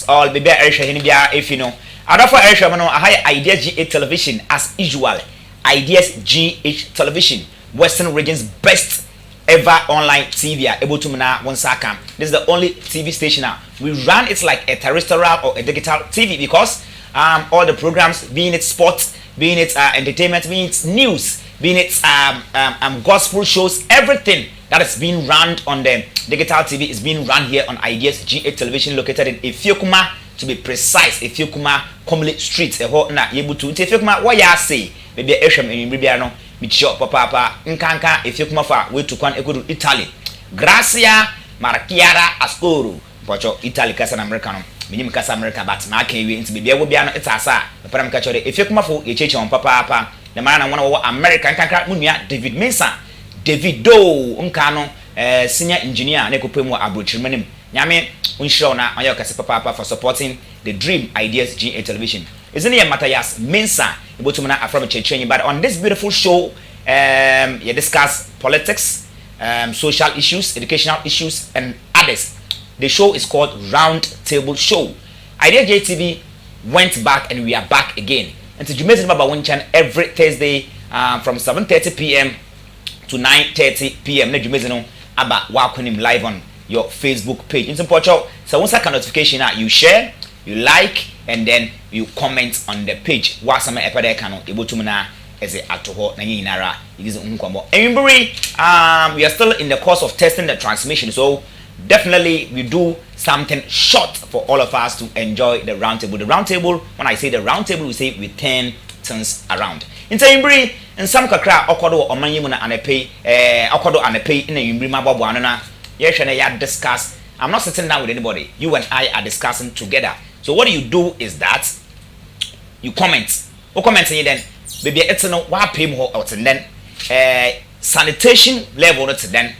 all baby Aisha Hinibia if you know. I don't for Aisha no I Ideas GH television as usual. Ideas GH television, Western region's best ever online TV able to mana one second. This is the only TV station now. We run it like a terrestrial or a digital TV because all the programs, being it sports, being it entertainment, being it news, being it gospel shows, everything that is being run on the digital TV is being run here on Ideas GH television located in Efiokuma, to be precise, Efiokuma Comley Street. Na able to Efiokuma what ya say maybe Esham in Bibiano. Michio papa nkanka Efiokuma fa we to kwan ekudu Italy Gracia Marchiara Ascoro pocho Italy kasa na America no minim kasa America but na aka we nti bibia wo bia no itasa papa mka chore Efiokuma fo ye cheche on papa na mara na wona wo America nkanka munua David Mensah David Do nka no senior engineer na ekopemu abrochirmanim nyame unshiro na oya kasa papa for supporting the Dream Ideas GA television. Isn't it Matthias Mensah Ibotumana Afro Chechenyi? But on this beautiful show, you discuss politics, social issues, educational issues, and others. The show is called Round Table Show. Idea JTV went back and we are back again. And to Jumezi Baba Winchan every Thursday from 7:30 p.m. to 9:30 p.m. Na Jumezi no aba wakunim live on your Facebook page. In Pocho, so once a notification you share, you like, and then you comment on the page. What's some episode can able to na as a atoho na yinara is unkombo. We are still in the course of testing the transmission, so definitely we do something short for all of us to enjoy the round table. The round table, when I say the round table, we say we turn things around. In Imbri, and some kakra okodo omanyimuna anepe okodo anepe in Imbri mababo anana. Yes, and I discuss. I'm not sitting down with anybody. You and I are discussing together. So what you do is that you comment. You comment and then baby it's no what pay more out and then sanitation level not then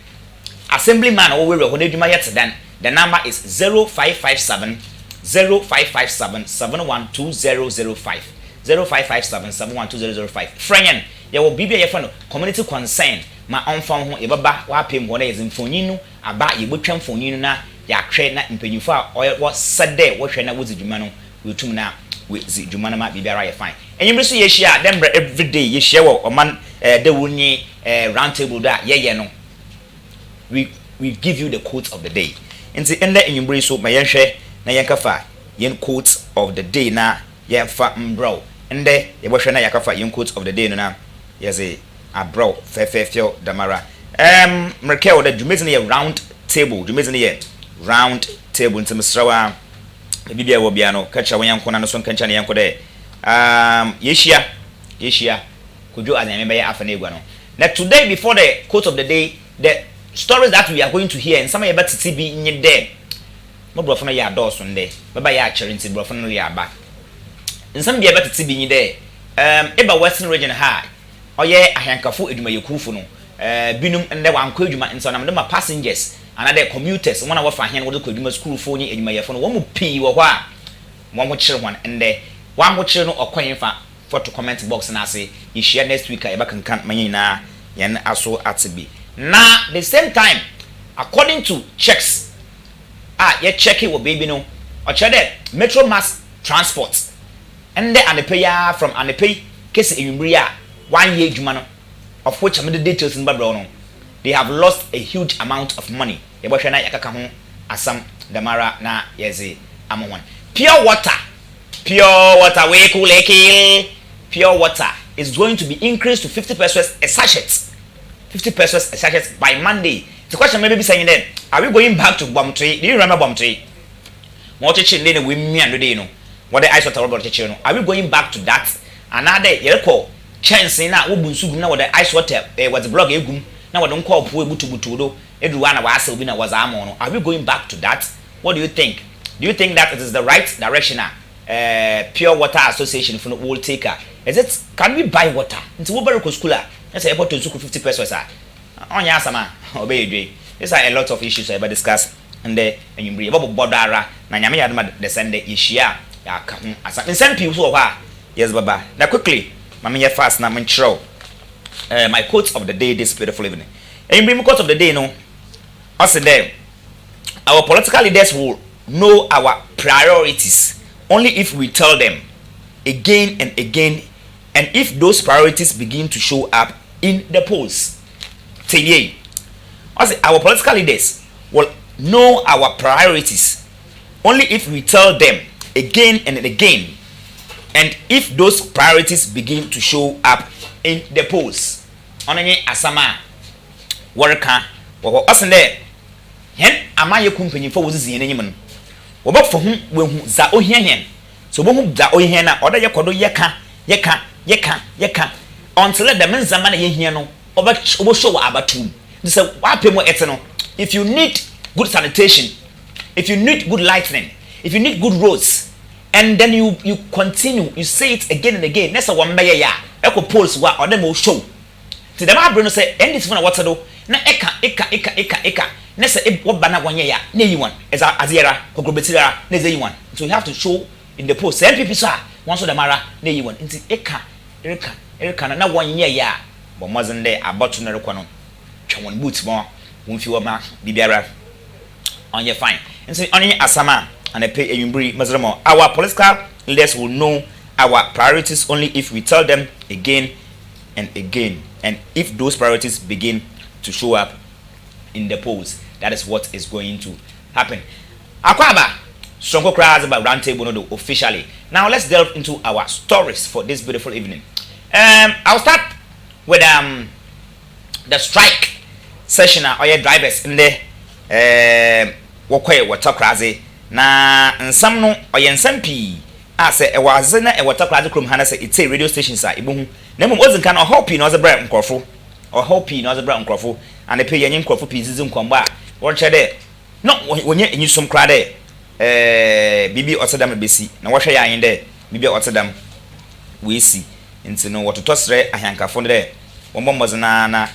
assemblyman or we when you yet then the number is 0557 0557 712005 0557 712005. Friend, there will be a friend community concern. My own phone home ebaba wa pay more is in phone aba yebotwam phone na ya hwe na mpanyifa what said there what hwe na wo zidwuma no we tum na we zidwuma na ma bibiara ye fine enyimre so ye share dem every day ye share wo man de woni round table da ye no we give you the quote of the day nti ende enyimre so ma ye hwe na ye kafa yen quote of the day na ye fa mbro ende ye bo hwe na ye kafa yen quote of the day no na ye say abro fefefio damara mrekel the jumezi ne round table jumezi ne round table nti msrawa bibia wo bia no kacha wan yanko na so nkancha ne yanko de yeshia kujo azame be afa na egwa no. Now today before the quote of the day, the stories that we are going to hear and some about TB in there mo brofo na ya doso nde baba ya chere nti brofo no ya ba nsam bia about TB in there eba western region high oye ahyankafo eduma yekufu no binum nde wanko eduma nso na ma passengers another commuters one of ahyan wo de eduma school fo nyi eduma yefo no wo mu pii wo hɔ a wo ho kire hwan nde wo ho kire no okwan fa photo comment box na say you share next week eba kankan manyina yen aso atbi na the same time according to checks ye check it wo baby no o chere metro mass transport and the anepe ya from anepe kesi enwumri a 1 year juma no of which am the details in babro no they have lost a huge amount of money ye bo hwe na yakaka ho asam damara na yeze amon pure water we cool pure water is going to be increased to 50 pesos a sachet 50 pesos a sachet by Monday. The question maybe be saying then, are we going back to bomb tree? Do you remember bomb tree? What chicken then we me and the no. What the ice water about chicken? Are we going back to that? Another you call chance na wo bunsu na what the ice water was the blog egum na what don't call pu butu do everyone was will be na was amon. Are we going back to that? What do you think? Do you think that it is the right direction? Pure Water Association for will take her. Is it can we buy water? Into Uber school? Let's say about to 50 pesos. On Yasama, obey. These are a lot of issues I ever discuss. And there, and you bring about Bodara, Nanyama, the Sunday Ishia, and some people who are yes, Baba. Now, quickly, Mamma fast, now, my quotes of the day this beautiful evening. And you bring quotes of the day, no? Also, there, our political leaders will know our priorities only if we tell them again and again, and if those priorities begin to show up in the polls. Today, our political leaders will know our priorities only if we tell them again and again, and if those priorities begin to show up in the polls. Onanye asama worka wo osende hen amaye kumpanyi fo wozizi enyim no wo ba fo hu wehu za ohia hen so bo hu za ohia na oda ye kodo yeka until the men zaman ye hia no obo show abatum say wa pemo ete no. If you need good sanitation, if you need good lighting, if you need good roads, and then you continue, you say it again and again, nessa one meye ya eko polls wa or them show to them abro no say end this one what to do na eka nessa e wo bana wanye ya na yi one azera kokrobetira na ze yi one. So you have to show in the post same people sir one so the mara na yi one nti eka na wanye ya bo mozende abotu na rekwa no twon boot mo wonfi wo ma bibiara onye fine nti onye asama and pay a mazramo. Our political leaders will know our priorities only if we tell them again and again, and if those priorities begin to show up in the polls. That is what is going to happen. Akwaba Sonko crowds about round table no officially. Now let's delve into our stories for this beautiful evening. I'll start with the strike session or your drivers in the water crazy. Na nsam no oyensam pi ase e waze na e water class krom hana se it's a radio station sa ibohu na mum ozin kan o hopi na ozebra nkrofo o hopi na ozebra nkrofo and pe yenye nkrofo pi zizi nkomba a won chede no wonye enyisum kra de bibi otedam besi na wo hwe yan de bibi otedam we si nti no wototosre ahyankafo de won bombozina na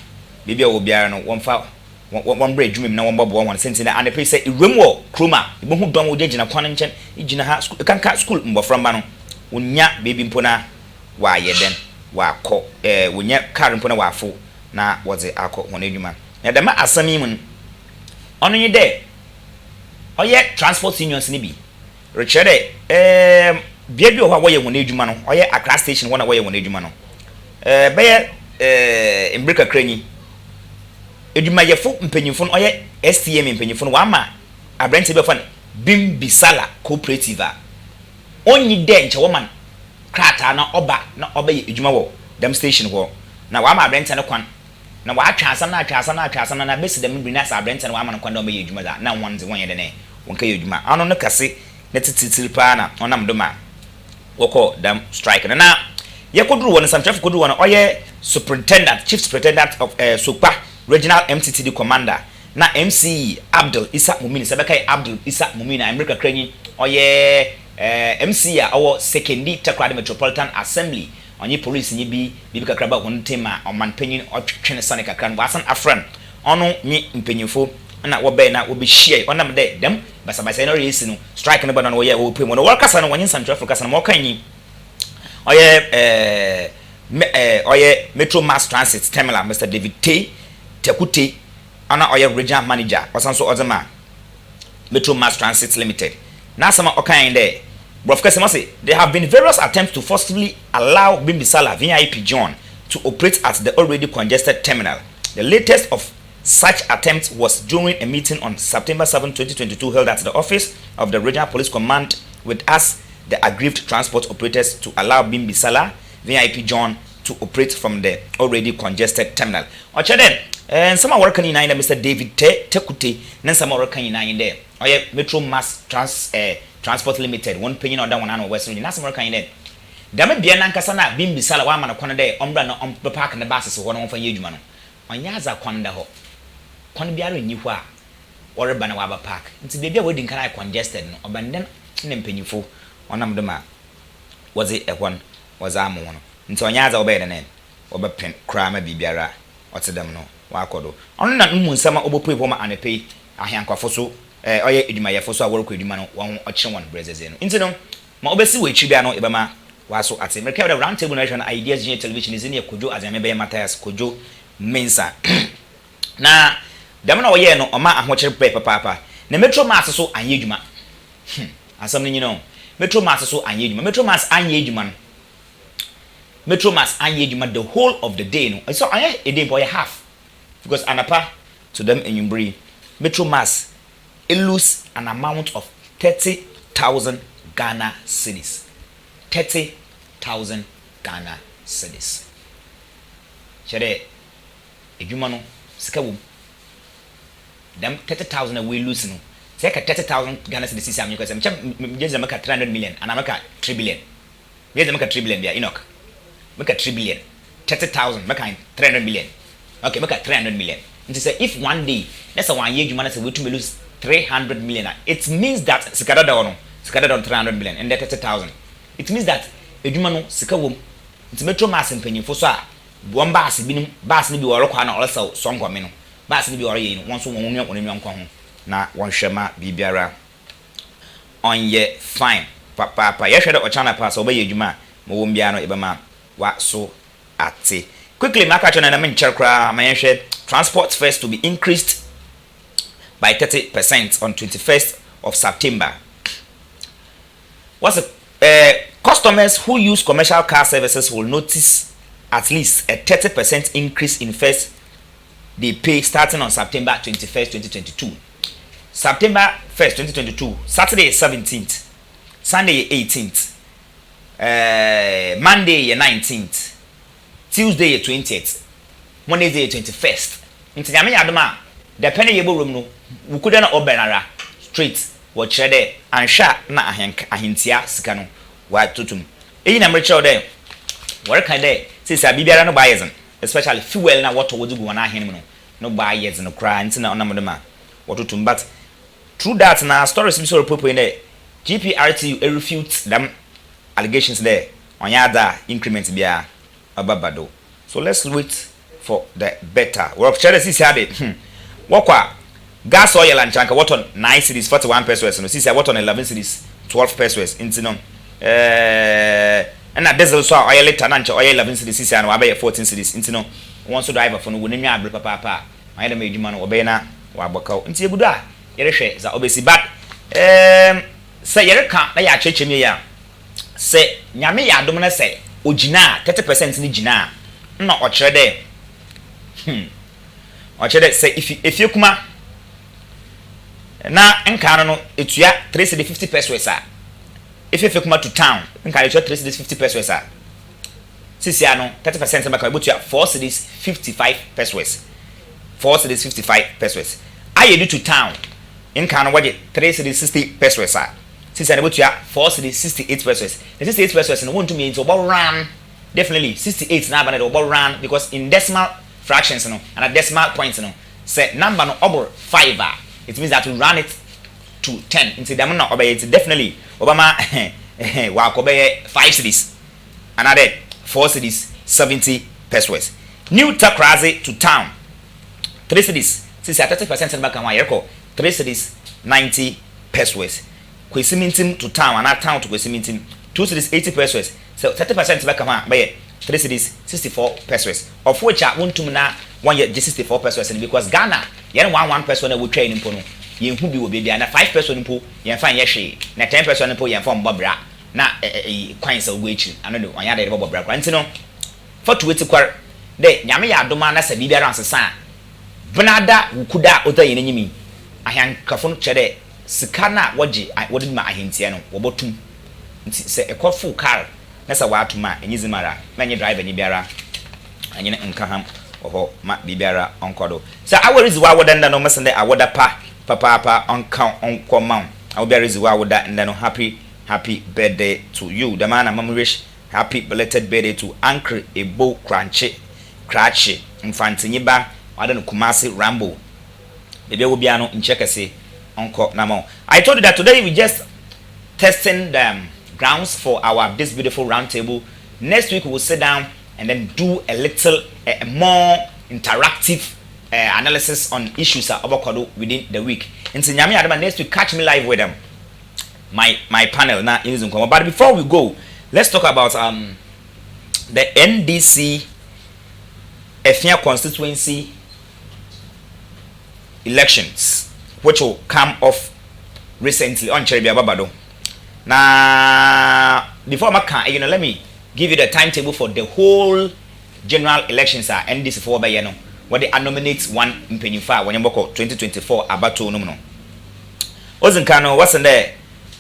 bibi obiara no wonfa one bread dream na one bobo one sense na and say irem wo kroma ibohu dom wo gina kwan nchen igina ha kanka school mbofra mba no wonya baby mpona wa yeden wa akọ wonya car mpona wa afo na woze akọ won adwuma na dema asami mun ono nyi de oye transport unions ni bi richede bia bi o ha wo ye won adwuma no oye Accra station wona wo ye won adwuma no be embrika kranyi eduma yefo mpanyimfo no oye STM mpanyimfo no wama abrante be fan bim bisala cooperative a onyi de nche woman krata na oba ye eduma wo dem station ho na wama abrante no kwan na wa atwasa na besi dem bi na sa abrante no wama no kwan da oba ye eduma da na wonze won ye de ne wonka ye eduma ano no kase na tititil pa na onam do ma woko dem strike na yekoduru won sam traffic koduru won oye chief superintendent of Sopa Regional MTTD Commander na MC Abdul Isa Mumini Sabekai Abdul Isa Mumini America Krenyi oye MC a owo Sekendi Takrade Metropolitan Assembly onye police nyi bi kakraba won tema oman panyin otwetwene sane kakran wasan afran ono nyi mpanyimfo na wo be na wo be share onam de dem basabasa no race no strike no bana no ye wo pem no workasa no wonyin Central Africa sana mo kanyi oye Metro Mass Transit Terminal Mr. David T Tekute ana oye regional manager wasanso ozema Metro Mass Transit Limited na sama okan de brofka say there have been various attempts to forcibly allow Bimbisala VIP John to operate at the already congested terminal. The latest of such attempts was during a meeting on September 7, 2022 held at the office of the Regional Police Command with us the aggrieved transport operators to allow Bimbisala VIP John to operate from the already congested terminal. Ocheden and some are working in Mr. David Tekute, and some are working in there. Oye Metro Mass Transport Limited, one penny or down one on Western, and some working in there. Dame Biana Casana, Bimbisala, one man a day, Umbra on the park and the buses of 1 for Yujman. On Yaza Quanda Ho. Conbiari Niwa or a Banawaba Park. It's the baby wedding can I congested or Bandan in Pennyful. One of them was it a one was Amon. Into Yaza obey the name. Oba pen crime bibiara or to them no. Wakodo. On that moon summer over people and a pay a hank of fosso. Oye idumaya fosso work with man one or one brazes in. Into no. Ma obesi we chibiano ibama was so at America the round table nation ideas television is in your kujo as I may be Matthias Kojo Mensa. Na damana oye no oma ahoche papa. Na Metro Mass so anyejuma. asam ni no metro mass so anye edwuma metro mass anye edwuma no metro mass anye edwuma the whole of the day no so anye a day boy half because anapa to them enyumbre metro mass it lose an amount of 30,000 Ghana cedis 30,000 Ghana cedis chere edwuma no sika wom them 30,000 we lose no say ka 30,000 Ghana cedis is am you because am just make 300 million and make 3 billion we just make 3 billion there Enoch make 3 billion 30,000 make 300 million okay make 300 million and say if one day that's a one year edwuma na say we to lose 300 million it means that sikada down 300 million and 30,000 it means that edwuma no sika wom nti metro mass mpanyimfo so a bon bass bi bass ni bi woro kwa na also so ngome no bass ni bi woro ye no won so won nwa nkwa ho na won hwema bibiara onye fine papa ye hwede o channel pass obaye edwuma mo wom bia no ebema wa so ate quickly maka channel na men kra ma ye hwede transport fares to be increased by 30% on 21st of September. Customers who use commercial car services will notice at least a 30% increase in fares they pay starting on September 21st, 2022. September 1st, 2022, Saturday 17th, Sunday 18th, Monday 19th, Tuesday 20th, Wednesday 21st. Into Yami Adama, the penny yebo room no, we couldn't obenara straight. What shade and sha na ahintia sikano wa tutum. Eyi na mrecho there. Work there. Since a bibiara no buyers, especially fuel na what would go na ahin no buyers no cry nti na onam dem a wotutum but through that na stories bi so report in there. GPRTU refute them allegations there. Onyada increment bia ababado. So let's wait for the better. We have shared this here. Wakwa gas oil and chanka what on 9 cedis 41 pesos no see what on 11 cedis 12 pesos into no and na diesel so oil liter na oil 11 cedis see na wa 14 cedis into no one so driver for no woni nwa abre papa ma yeda ma edwuma no obe na wa bakaw nti egudu a yere hwe za obesi but say yere ka na ya chechemi ya say nyame ya adom na say ogina 30% ni gina na o kire de o kire say if you kuma na nka no etua 350 pesos a if kuma to town nka etua 350 pesos a sisia no 30% maka ebutua 455 pesos 455 pesos aye do to town nka no waje 360 pesos a sisia no ebutua 468 pesos the 68 pesos no won't mean to run definitely 68 na banana obo run because in decimal fractions no and at decimal points no say number no obo 5 a it means that we run it to 10 into them no obey it definitely obama wa ko be 5 cedis another 4 cedis 70 pesos new takraze to town 3 cedis since 30% back and yeko 3 cedis 90 pesos kwesimintim to town and town to kwesimintim 2 cedis 80 pesos so 30% back and be 3 cedis 64 pesos of which I want to na 1 year 64 pesos because Ghana yen 1 person we train mpo no yen hu bi wo bia na 5 person mpo yen fa ye hwe na 10 person mpo yen fa mbobra na kwan sa wo echi ano de onya de bobra kwa ntino for to weti kwar de nyame ya adoma na sa bibia ran sesa benada wukuda oda yen nyimi ahyan kafo no chere sika na woje wodi ma ahentie no wobotum nti se ekofo car na sa wa atuma enyizimara na nye driver ni biara anyene nkaham oho ma bibiara onkodo so our is wa woda nda no mesende awoda pa onkomam awobia is wa woda nda no happy birthday to you the man mama wish happy belated birthday to Uncle Ebo Krachi Mfantinyiba wada no Kumasi Rambo bebe wo bia no nchekese onko namo I told you that today we just testing the grounds for our this beautiful round table. Next week we will sit down and then do a little more interactive analysis on issues abokodo within the week. In Nyame Adama next week catch me live with them. My panel na in come. But before we go, let's talk about the NDC Efia constituency elections which will come off recently on Cherry Babado. Now, before Maka, let me give you the timetable for the whole general elections are NDC for by what they nominate one in Penifa when you 2024 abato no. Ozinkano, what's in there?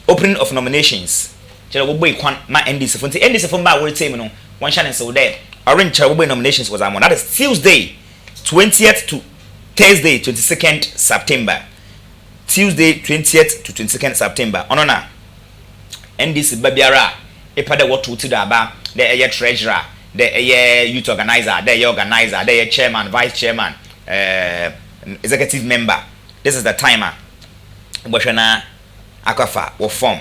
Opening of nominations. My NDC for NDC for my word team, one channel so there. Orange Charubo nominations was on. That is Tuesday, 20th to Thursday, 22nd September. Tuesday, 20th to 22nd September. Onona NDC Babiara, Epada what to the Aba, the treasurer, the youth organizer, the chairman, vice chairman, executive member. This is the timer. Boshana Akafa or form.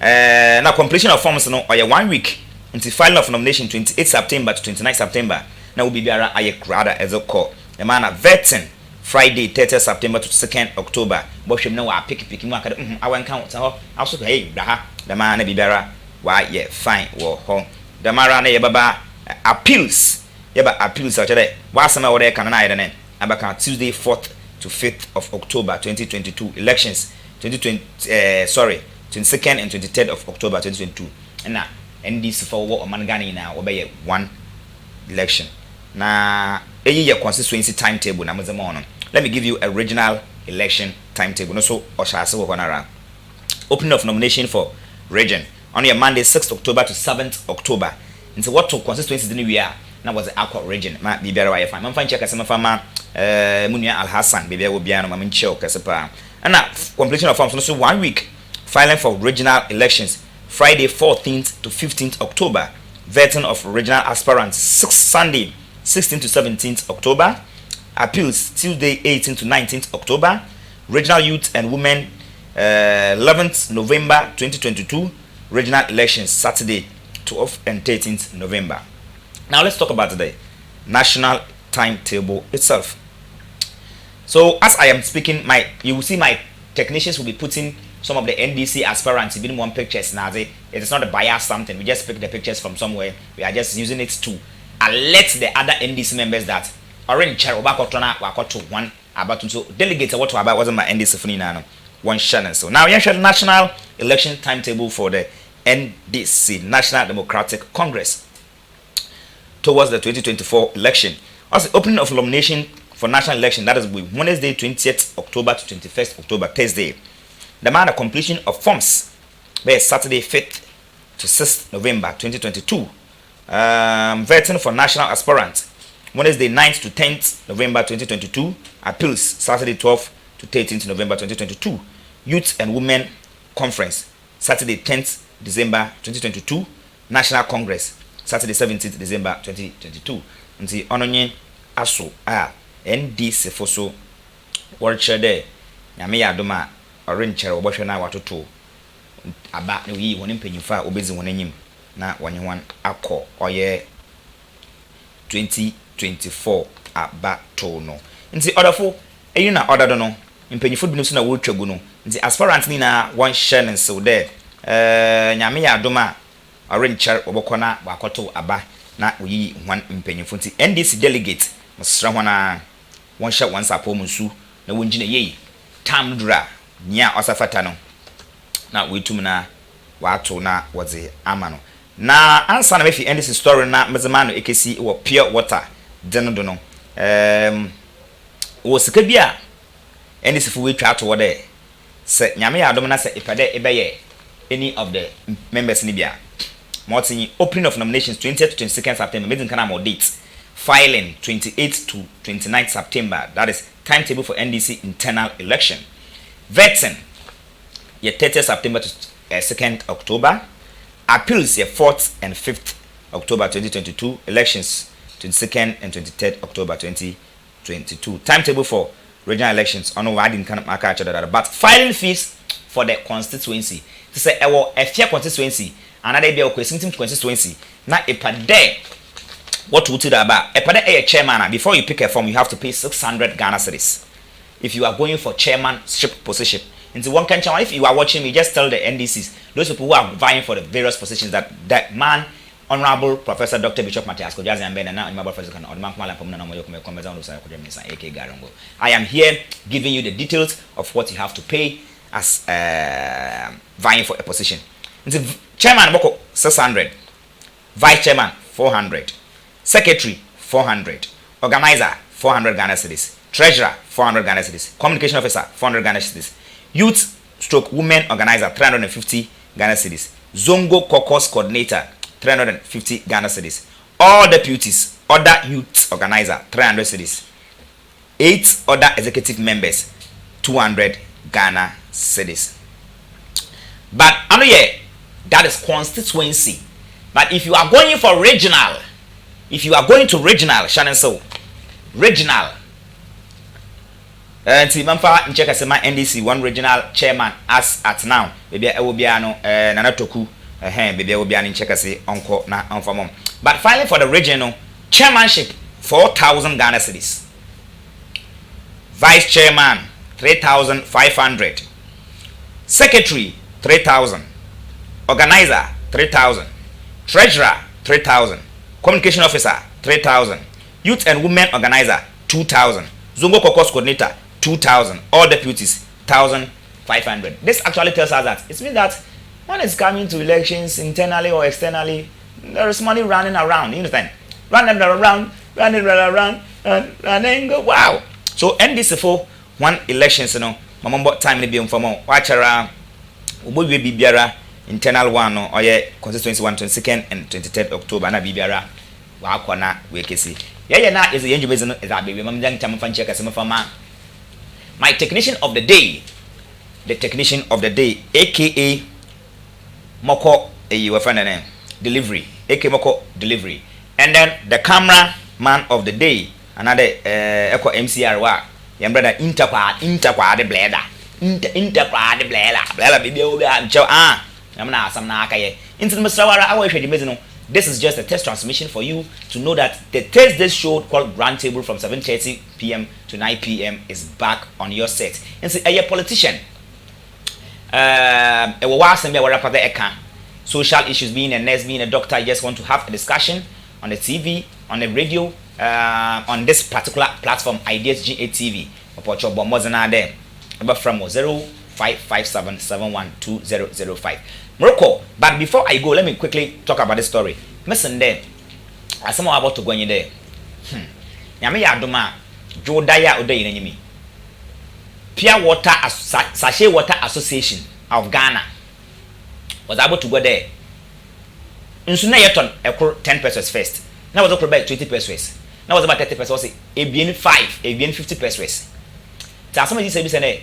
Now completion of forms no or 1 week until filing of nomination 28 September to 29 September. Now will be biara ayek rather as a call. The man a vetting Friday 30 September to 2nd October. Boshim no wa pick I want count also hey braha the man be biara why yeah fine wo home. The mara na baba appeals. Yeba appeals such that was some order can I then abaka Tuesday 4th to 5th of October 2022 elections 22nd and 23rd of October 2022. And now NDC for what Mangani now obey one election. Now a year constituency timetable na mazamono. Let me give you a regional election timetable. No so oshase wo around. Opening of nomination for region on your Monday 6th October to 7th October. Into what to constituencies in we are now was the Akwa region. Ma be better why fine. Man find check as fama Munia Al Hassan be will be an mamincho kasapa. And now completion of forms so 1 week. Filing for regional elections Friday 14th to 15th October. Vetting of regional aspirants Sunday 16th to 17th October. Appeals Tuesday 18th to 19th October. Regional youth and women 11th November 2022. Regional elections Saturday 12th and 13th November. Now let's talk about the national timetable itself. So as I am speaking, you will see my technicians will be putting some of the NDC aspirants even one pictures now. It is not a bias something. We just pick the pictures from somewhere. We are just using it to alert the other NDC members that orange chair to one about so delegates what about wasn't my NDC for now one channel. So now we have national election timetable for the NDC National Democratic Congress towards the 2024 election. Also opening of nomination for national election, that is Wednesday 20th October to 21st October, Thursday. The manner completion of forms by Saturday 5th to 6th November 2022. Vetting for national aspirants Wednesday 9th to 10th November 2022. Appeals Saturday 12th to 13th November 2022. Youth and Women Conference Saturday 10th December 2022. National Congress Saturday 17th December 2022. Nti ononye aso NDC foso worche de nyame ya adoma orenchere obohwe na watoto aba na yi woni mpanyimfa obezi wonanyim na wonyewan akọ oye 2024 aba to no nti odafo eyi na odado no mpanyimfo bi no so na wo twagu no nti aspirant ni na one share nso de nyame ya adoma orenchere obokọ na wakoto aba na oyi hwan mpanyimfo nti NDC delegate masra hwana one shot once upon Musu, na wunjina ye, tam dra, nya osafata no, na witumna, wato na wazi amano. Na ansa na mefi end this story na mezamano ekesi wa pure water, denodono. Wo sikabia, end this fuwe trato wade, se nyame ya adomana se ipade ebeye, any of the members nibia. Mortini opening of nominations 20th to 22nd September, made in kana more dates. Filing 28th to 29th September. That is timetable for NDC internal election. Vetting 30th September to 2nd October. Appeals 4th and 5th October 2022. Elections 22nd and 23rd October 2022. Timetable for regional elections. I know I didn't kind of mark out that, but filing fees for the constituency. To say a fair constituency, another be a constituency. Not a per day. What would you do about a chairman? Before you pick a form, you have to pay 600 Ghana cedis. If you are going for chairmanship position, into one country, if you are watching me, just tell the NDCs, those people who are vying for the various positions, that man, Honorable Professor Dr. Bishop Matthias Kojazi and Ben, and now I am here giving you the details of what you have to pay as vying for a position. The chairman boko 600, vice chairman 400, secretary 400, organizer 400 Ghana cedis, treasurer 400 Ghana cedis, communication officer 400 Ghana cedis, youth stroke women organizer 350 Ghana cedis, zongo caucus coordinator 350 Ghana cedis, all deputies, other youth organizer 300 cedis, 8 other executive members 200 Ghana cedis. But I know that is constituency. But if you are going for regional, if you are going to regional, Shannon, so regional. And Timamfa check as my NDC one regional chairman as at now. Maybe I will be Nana Toku. Maybe I will be an check as uncle na unfamom. But finally for the regional chairmanship, 4,000 Ghana cedis. Vice chairman 3,500. Secretary 3,000. Organizer 3,000. Treasurer 3,000. Communication officer 3,000. Youth and women organizer 2,000. Zongo caucus coordinator 2,000. All deputies 1,500. This actually tells us that it means that when it's coming to elections internally or externally, there is money running around. You understand? Running around, running. Wow. So NDC for one elections, you know, mambo time ni be informal. Watch around. Ubo be biara internal one no or constituency 1 22nd and 23rd October na bibiara wa akwana we kesi. Yeah na is the yenju bezo is that baby mam jang chama fan check asema fama. My technician of the day, the technician of the day, aka Moko you friend name delivery, aka Moko delivery, and then the camera man of the day, another echo MCR wa your brother interquad de bleda interquad de bleda baby obi am chow I'm na asam na akaye into Mr. Awa hwede mezino. This is just a test transmission for you to know that the Thursday show called Grand Table from 7:30 p.m. to 9 p.m. is back on your set. And so a politician social issues, being a nurse, being a doctor, you just want to have a discussion on the TV, on the radio, on this particular platform, Ideas GA TV. Number from 0557712005. Morocco. But before I go, let me quickly talk about this story. Listen there. As someone about to go in there. Yami Adoma, Jodaya Odeyi Pure Water Sachet Water Association of Ghana was able to go there. Insuna yeton ekor 10 pesos first. Now was about 20 pesos. Now was about 30 pesos. Ebien 5, ebien 50 pesos. So some of these say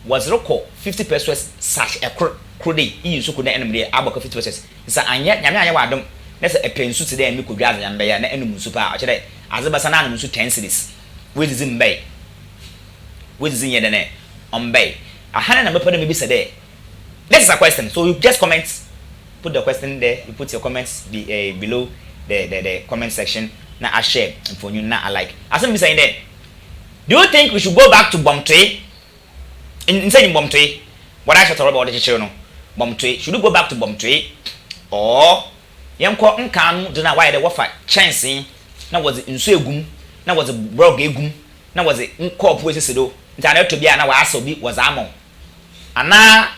was roko 50 pesos sash ekor krodi. You so could na enemy abaka 50 pesos. Isa anya nyame wa adom. Na se epensu te dey me kodwa azan ya na enum super a kire azebasa na anum su 10 cedis. We dizin bay. We dizin ye dene on bay. Ahana na mepo na me bi say there. This is a question. So you just comment, put the question there. You put your comments below the comment section. Now I share and for you now I like. As I'm saying there, do you think we should go back to Bomtwe? Inside Bomtwe, what I should talk about the channel, Bomtwe. Should we go back to Bomtwe, or young ko nkan do na why the wafa chancing? Now was it in Suegum? Now was it Brogegum? Now was it nko Puesido? Internet to be an hour so be was among. And now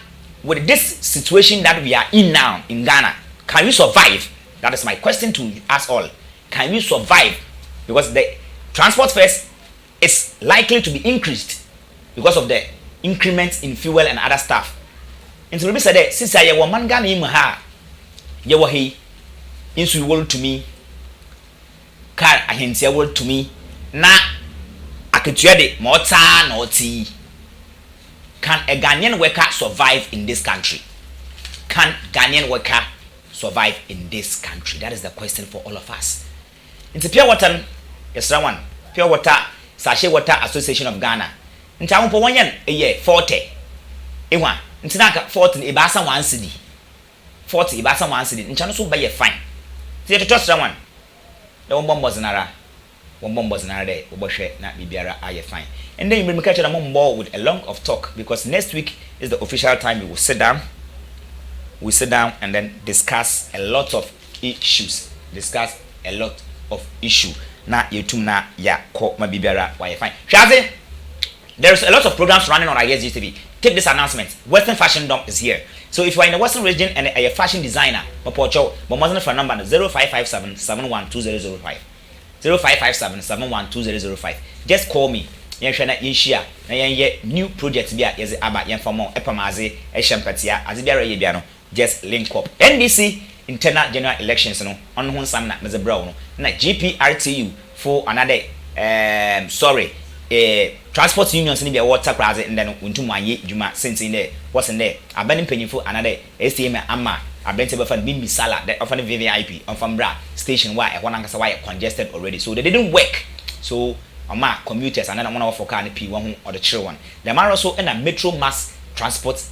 with this situation that we are in now in Ghana, can we survive? That is my question to us all. Can we survive? Because the transport fares is likely to be increased because of the increments in fuel and other stuff. And so we said, since I was man Ghana in ha, you were he, insu world to me, car ahensia world to me, na akituade mota no tea. Can a Ghanaian worker survive in this country? Can Ghanaian worker survive in this country? That is the question for all of us. It's a pure water, yes, one pure water, Sachet Water Association of Ghana. In town for 1 year, a year, 40. Ewa, in Tanaka, 40, a bassa 1 cedi. 40, a bassa 1 cedi. In Channel so buy a fine. See to trust someone. The one bomb was another. One bomb was another day. Not be better, I fine. And then you will catch them more with a long of talk because next week is the official time we will sit down. We sit down and then discuss a lot of issues. Discuss a lot of issue. Na YouTube na ya ko mabibera why fine. Shazi, there is a lot of programs running on ISGTV. take this announcement. Western Fashion Dome is here. So if you are in the Western region and a fashion designer, but for number 0557 712005. 0557 712005. Just call me. Share new projects be as about Yanfamo, Epamaze, Eshampatia, as Biano. Just link up. NDC internal general elections on one Sam Mr. Brown. Na GPRTU for another transport unions in the water class and then unto my Juma since in there what's in there. I've been paying for another STM Amma. I've been to Bimbi Sala that often VVIP on Fambra station why one answer why congested already. So they didn't work. So commuters and then one of for car P1 or the children. The man also in a Metro Mass Transport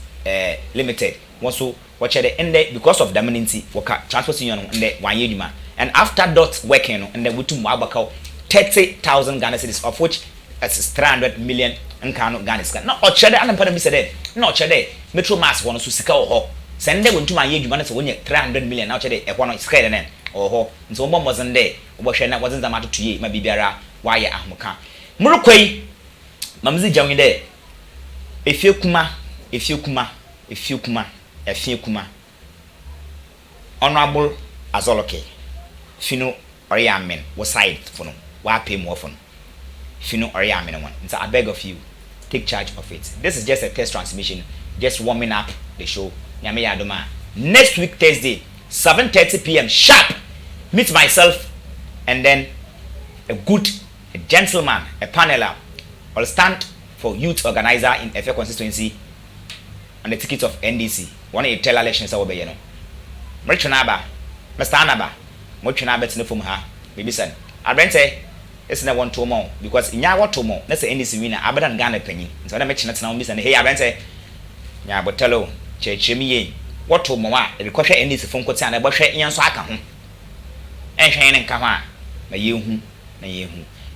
Limited. Also watch the end because of dominancy worker transport union in the 1 year demand. And after dot working and then we to Mabakau 30,000 Ghana cedis, of which is 300 million and Ghana cedis. No, or cheddar and Panama said, no cheddar, Metro Mass one to Sika or send them to my age, you 300 million now cheddar, a one scared and or and so one wasn't there, or Shana wasn't the matter to ye, maybe Biara, why Ahmoka. Murukway, Mamzi Jammy there. If you kuma, Honorable Azoloke, Fino Oriamen was side for no. Why pay more for? If you know Oriamen one, so I beg of you, take charge of it. This is just a test transmission, just warming up the show. Nyame Adoma. Next week Thursday, 7:30 p.m. sharp. Meet myself and then a gentleman, a paneler, will stand for youth organizer in FA constituency on the ticket of NDC. One of the tell elections over you know. Mr. Anaba, Mochanaba to know from her. Baby son. I say it's not one 2 more because in your 2 more. Let's say NDC winner. I better Ghana penny. So I mention it now. Miss and hey, I say, yeah, but tell Chemi, what 2 more? The question NDC phone call and about sharing and so I can. And Shane come on. May you,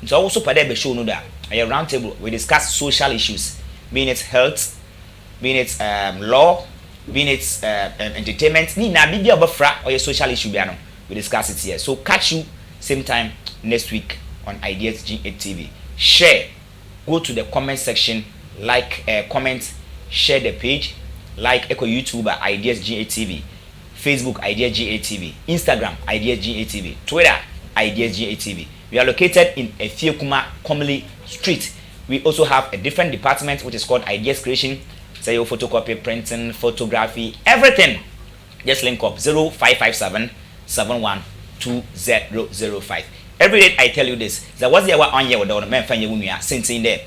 It's also part of the show. No, that at a round table we discuss social issues, being it health, being it law, being it entertainment. Ni na bibi obafra or your social issue biano. We discuss it here. So catch you same time next week on Ideas G8 TV. Share, go to the comment section, like, comment, share the page, like Echo YouTuber Ideas G8 TV, Facebook Ideas G8 TV, Instagram Ideas G8 TV, Twitter Ideas G8 TV. We are located in Efiekuma Comley Street. We also have a different department which is called Ideas Creation. Say your photocopy, printing, photography, everything. Just link up 0557 712005. Every day I tell you this. There was the one year without a man find you since in there.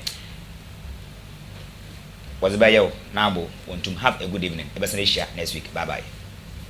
Was by you now want to have a good evening. Next week. Bye bye.